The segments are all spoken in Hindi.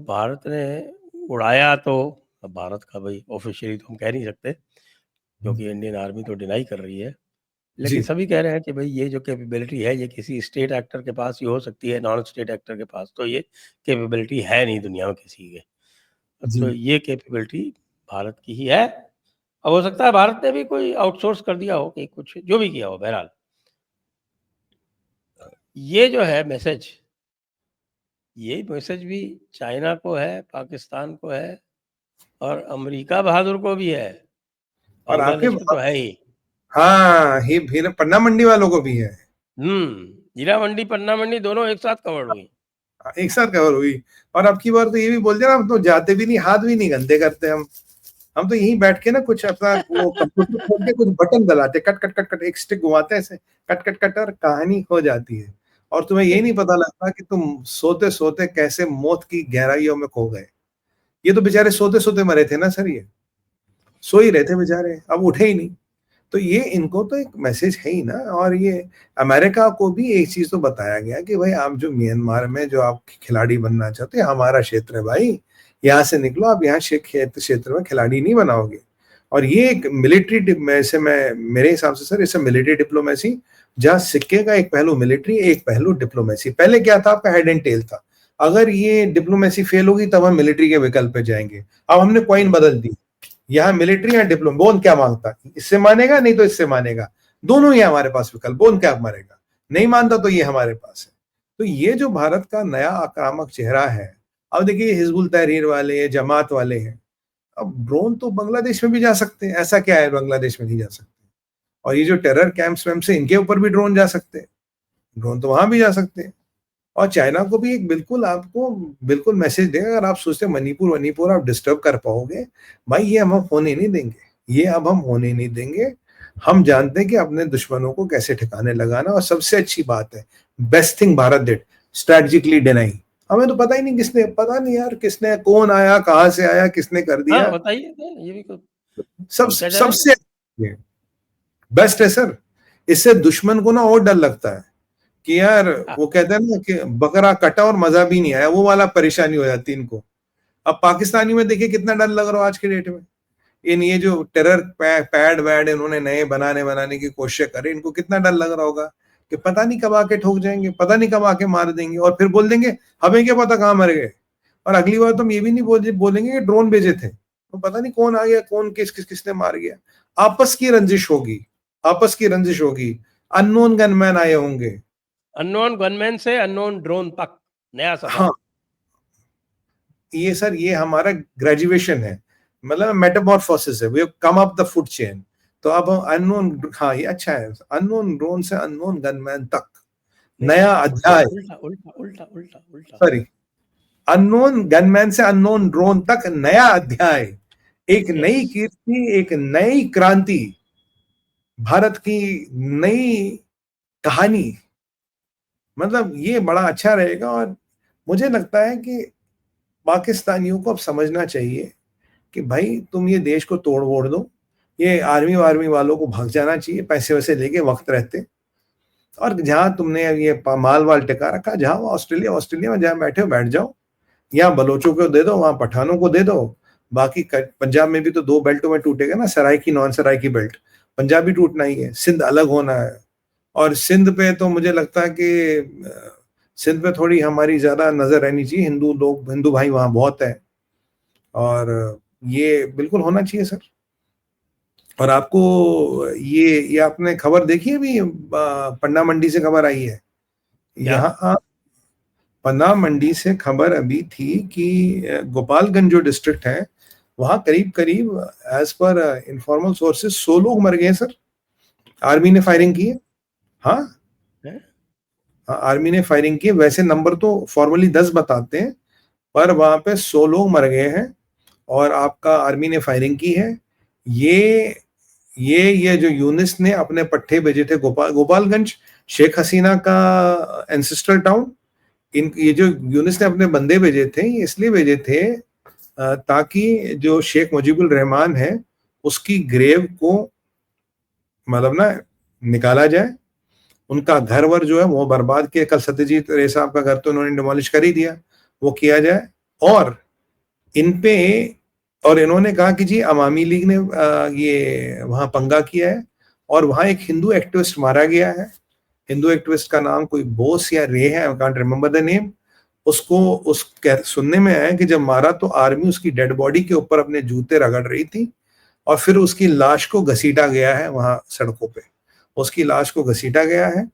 भारत ने उड़ाया तो, अब भारत का भाई ऑफिशियली तो हम कह नहीं सकते क्योंकि इंडियन आर्मी तो डिनाई कर रही है, लेकिन जी सभी कह रहे हैं कि भाई ये जो कैपेबिलिटी है ये किसी स्टेट एक्टर के पास ही हो सकती है, नॉन स्टेट एक्टर के पास तो ये कैपेबिलिटी है नहीं दुनिया में किसी के। जी तो ये कैपेबिलिटी भारत की ही है। अब हो सकता है भारत ने भी कोई आउटसोर्स कर दिया हो कि कुछ जो भी किया हो, बहरहाल ये जो है मैसेज, ये मैसेज भी चाइना को है, पाकिस्तान को है और अमेरिका बहादुर को भी है, और आपके बांग्लादेश को तो है ही। हाँ, ही फिर पन्ना मंडी वालों को भी है। हीरा मंडी पन्ना मंडी दोनों एक साथ कवर हुई। एक साथ कवर हुई। और अब की बार तो ये भी बोल दिया ना, हम तो जाते भी नहीं, हाथ भी नहीं गंदे करते हम तो यहीं बैठ के ना कुछ अपना वो कंप्यूटर खोल के कुछ बटन दबाते, कट कट कट कट, एक स्टिक घुमाते हैं ऐसे, कट कट कट, और कहानी हो जाती है। और तुम्हें यही नहीं पता लगता कि तुम सोते सोते कैसे मौत की गहराइयों में खो गए। ये तो बेचारे सोते सोते मरे थे ना सर, ये सो ही रहे थे बेचारे, अब उठे ही नहीं। तो ये इनको तो एक मैसेज है ही ना। और ये अमेरिका को भी एक चीज तो बताया गया कि भाई आप जो म्यांमार में जो आप खिलाड़ी बनना चाहते हैं, हमारा क्षेत्र है भाई, यहाँ से निकलो, आप यहाँ क्षेत्र में खिलाड़ी नहीं बनाओगे। और ये एक मिलिट्री में से, मैं मेरे हिसाब से सर, इसे मिलिट्री डिप्लोमेसी, जहाँ सिक्के का एक पहलू मिलिट्री, एक पहलू डिप्लोमेसी। पहले क्या था, आपका हेड एंड टेल था। अगर ये डिप्लोमेसी फेल होगी तब हम मिलिट्री के विकल्प पे जाएंगे। अब हमने कॉइन बदल दी, यहाँ मिलिट्री या डिप्लोमा, बोन क्या मांगता, इससे मानेगा नहीं तो इससे मानेगा, दोनों ही हमारे पास विकल्प, बोन क्या मारेगा, नहीं मानता तो ये हमारे पास है। तो ये जो भारत का नया आक्रामक चेहरा है, अब देखिए हिजबुल तहरीर वाले, जमात वाले हैं, अब ड्रोन तो बांग्लादेश में भी जा सकते हैं, ऐसा क्या है बांग्लादेश में नहीं जा सकते। और ये जो टेरर कैंप्स वैम्प से, इनके ऊपर भी ड्रोन जा सकते हैं, ड्रोन तो वहां भी जा सकते हैं। और चाइना को भी एक बिल्कुल आपको बिल्कुल मैसेज देगा, अगर आप सोचते हैं मणिपुर मणिपुर आप डिस्टर्ब कर पाओगे, भाई ये हम होने नहीं देंगे, ये अब हम होने नहीं देंगे। हम जानते हैं कि अपने दुश्मनों को कैसे ठिकाने लगाना। और सबसे अच्छी बात है, best thing Bharat did, strategically deny. हमें तो पता ही नहीं किसने, पता नहीं यार किसने, कौन आया, कहां से आया, किसने कर दिया। हाँ बताइए, ये भी कुछ सब पूछा जाए। सबसे बेस्ट है सर। इससे दुश्मन को ना और डर लगता है कि यार, वो कहते हैं ना कि बकरा कटा और मजा भी नहीं आया, वो वाला परेशानी हो जाती है इनको। अब पाकिस्तानी में देखिए कितना डर लग रहा हो आज के डेट में। ये जो टेरर पैड वैड इन्होंने नए बनाने की कोशिश करी, इनको कितना डर लग रहा होगा कि पता नहीं कब आके ठोक जाएंगे, पता नहीं कब आके मार देंगे, और फिर बोल देंगे हमें क्या पता कहाँ मर गए। और अगली बार तुम ये भी नहीं बोलेंगे कि ड्रोन भेजे थे, तो पता नहीं कौन आ गया, कौन किसने मार गया। आपस की रंजिश होगी, आपस की रंजिश होगी। अननोन गनमैन आए होंगे। अननोन गनमैन से अननोन ड्रोन तक नया सफर। हाँ, ये सर, ये हमारा ग्रेजुएशन है, मतलब मेटामॉर्फोसिस है, we have come up the food chain. तो अब अननोन, हाँ ये अच्छा है, अननोन ड्रोन से अननोन गनमैन तक नहीं नया नहीं, उल्टा अध्याय। उल्टा उल्टा उल्टा उल्टा उल्टा। सॉरी, अननोन गनमैन से अननोन ड्रोन तक नया अध्याय, एक यस। नई कीर्ति, एक नई क्रांति, भारत की नई कहानी। मतलब ये बड़ा अच्छा रहेगा। और मुझे लगता है कि पाकिस्तानियों को अब समझना चाहिए कि भाई तुम ये देश को तोड़ वोड़ दो, ये आर्मी वार्मी वालों को भाग जाना चाहिए पैसे वैसे लेके वक्त रहते। और जहां तुमने ये माल वाल टिका रखा, जहां वो ऑस्ट्रेलिया ऑस्ट्रेलिया में जहां बैठे हो बैठ जाओ, यहाँ बलोचों को दे दो, वहां पठानों को दे दो। बाकी पंजाब में भी तो दो बेल्टों में टूटेगा ना, सराय की नॉन सराय की बेल्ट, पंजाब भी टूटना ही है, सिंध अलग होना है। और सिंध पे तो मुझे लगता है कि सिंध पे थोड़ी हमारी ज्यादा नजर रहनी चाहिए, हिंदू लोग, हिंदू भाई वहां बहुत है। और ये बिल्कुल होना चाहिए सर। और आपको ये आपने खबर देखी है अभी, पन्ना मंडी से खबर आई है क्या? यहाँ, पन्ना मंडी से खबर अभी थी कि गोपालगंज जो डिस्ट्रिक्ट है, वहां करीब करीब एज पर इनफॉर्मल सोर्सेज 100 लोग मर गए सर, आर्मी ने फायरिंग की है। हाँ, है? आर्मी ने फायरिंग की है। वैसे नंबर तो फॉर्मली 10 बताते हैं, पर वहां पे 100 लोग मर गए हैं और आपका आर्मी ने फायरिंग की है। ये ये जो यूनिस ने अपने पट्टे भेजे थे, गोपालगंज शेख हसीना का एंसेस्ट्रल टाउन, इन ये जो यूनिस ने अपने बंदे भेजे थे, ये इसलिए भेजे थे ताकि जो शेख मुजीबुर रहमान है उसकी ग्रेव को मतलब ना निकाला जाए, उनका घर वर जो है वो बर्बाद किया। कल सत्यजीत रे साहब का घर तो उन्होंने डिमोलिश कर ही दिया, वो किया जाए। और इन पे, और इन्होंने कहा कि जी अवामी लीग ने ये वहां पंगा किया है और वहां एक हिंदू एक्टिविस्ट मारा गया है। हिंदू एक्टिविस्ट का नाम कोई बोस या रे है, I can't remember the name. उसको सुनने में आया कि जब मारा तो आर्मी उसकी डेड बॉडी के ऊपर अपने जूते रगड़ रही थी और फिर उसकी लाश को घसीटा गया है वहां सड़कों पे, उसकी लाश को घसीटा गया है।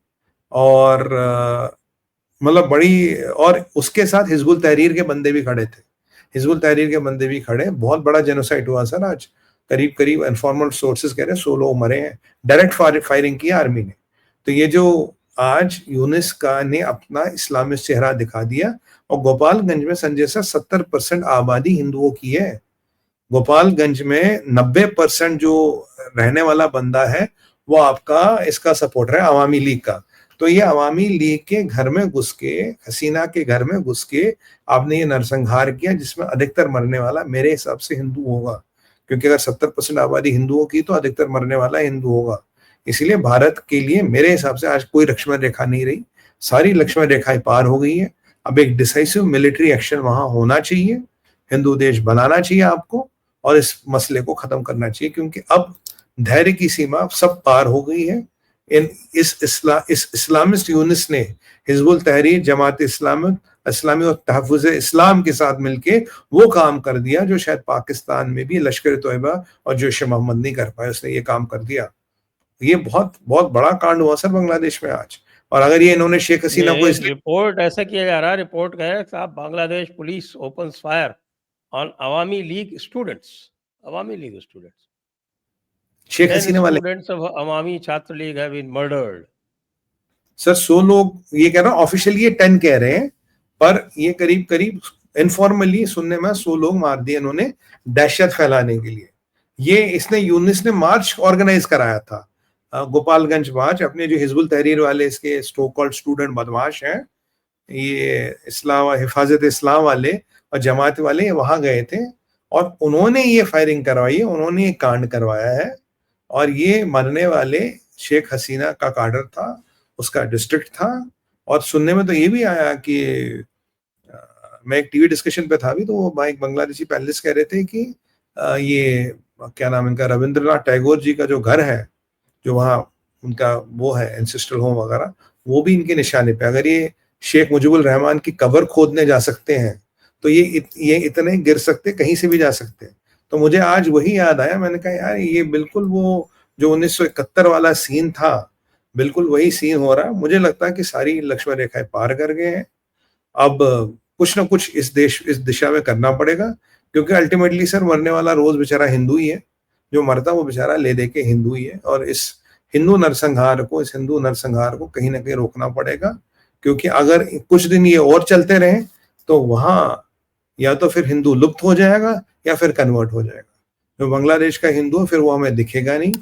और मतलब बड़ी, और उसके साथ हिजबुल तहरीर के बंदे भी खड़े थे, हिजबुल तहरीर के बंदे भी खड़े। बहुत बड़ा जेनोसाइड हुआ सर आज, करीब करीब इनफॉर्मल सोर्सेज कह रहे हैं 100 लोग मरे हैं, डायरेक्ट फायरिंग की आर्मी ने। तो ये जो आज यूनिस का ने अपना इस्लामिस्ट चेहरा दिखा दिया, और गोपालगंज में संजय सर 70% आबादी हिंदुओं की है। गोपालगंज में 90% जो रहने वाला बंदा है वो आपका इसका सपोर्टर है, अवामी लीग का। तो ये अवामी लीग के घर में घुस के, हसीना के घर में घुस के आपने ये नरसंहार किया, जिसमें अधिकतर मरने वाला मेरे हिसाब से हिंदू होगा, क्योंकि अगर 70% आबादी हिंदुओं की तो अधिकतर मरने वाला हिंदू होगा। इसलिए भारत के लिए मेरे हिसाब से आज कोई लक्ष्मण रेखा नहीं रही, सारी लक्ष्मण रेखाएं पार हो गई है। अब एक डिसाइसिव मिलिट्री एक्शन वहां होना चाहिए, हिंदू देश बनाना चाहिए आपको, और इस मसले को खत्म करना चाहिए, क्योंकि अब धैर्य की सीमा सब पार हो गई है। इस इस्लामिस्ट यूनिस ने हिजबुल तहरीर, जमात इस्लामी और तहफ़्फ़ुज़ इस्लाम के साथ मिलके वो काम कर दिया जो शायद पाकिस्तान में भी लश्कर तोयबा और जैश ए मोहम्मद नहीं कर पाए, उसने ये काम कर दिया। ये बहुत बहुत बड़ा कांड हुआ सर बांग्लादेश में आज। और अगर ये इन्होंने शेख हसीना को इसलिए रिपोर्ट ऐसा किया जा रहा है, रिपोर्ट कह रहा है साहब Bangladesh police opens fire on Awami League students, Awami League students, Sheikh 10 Hasina वाले students of अवामी छात्र League have been murdered। Sir 100 लोग ये कह रहा हूं, ऑफिशियली ये 10 कह रहे हैं, पर ये करीब करीब इनफॉर्मली सुनने में 100 लोग मार दिए इन्होंने दहशत फैलाने के लिए। ये इसने यूनिस ने मार्च ऑर्गेनाइज कराया था, गोपालगंज मार्च। अपने जो हिजबुल तहरीर वाले इसके सो कॉल्ड स्टूडेंट बदमाश हैं, ये इस्लाम हिफाजत इस्लाम वाले और जमात वाले वहां गए थे और उन्होंने ये फायरिंग करवाई है, उन्होंने ये कांड करवाया है। और ये मरने वाले शेख हसीना का काडर था, उसका डिस्ट्रिक्ट था। और सुनने में तो ये भी आया कि मैं एक टीवी डिस्कशन पे था अभी, तो वो एक बांग्लादेशी पैनलिस्ट कह रहे थे कि ये क्या नाम इनका, रविंद्रनाथ टैगोर जी का जो घर है, जो वहाँ उनका वो है एंसेस्ट्रल होम वगैरह, वो भी इनके निशाने पे। अगर ये शेख मुजीबुर रहमान की कब्र खोदने जा सकते हैं तो ये इतने गिर सकते, कहीं से भी जा सकते हैं। तो मुझे आज वही याद आया, मैंने कहा यार ये बिल्कुल वो जो 1971 वाला सीन था, बिल्कुल वही सीन हो रहा है। मुझे लगता है कि सारी लक्ष्मण रेखाएं पार कर गए हैं। अब कुछ ना कुछ इस दिशा में करना पड़ेगा, क्योंकि अल्टीमेटली सर मरने वाला रोज बेचारा हिंदू ही है, जो मरता वो बेचारा ले दे के हिंदू ही है। और इस हिंदू नरसंहार को कहीं ना कहीं रोकना पड़ेगा, क्योंकि अगर कुछ दिन ये और चलते रहे तो वहां या तो फिर हिंदू लुप्त हो जाएगा या फिर कन्वर्ट हो जाएगा। जो बांग्लादेश का हिंदू है फिर वो हमें दिखेगा नहीं,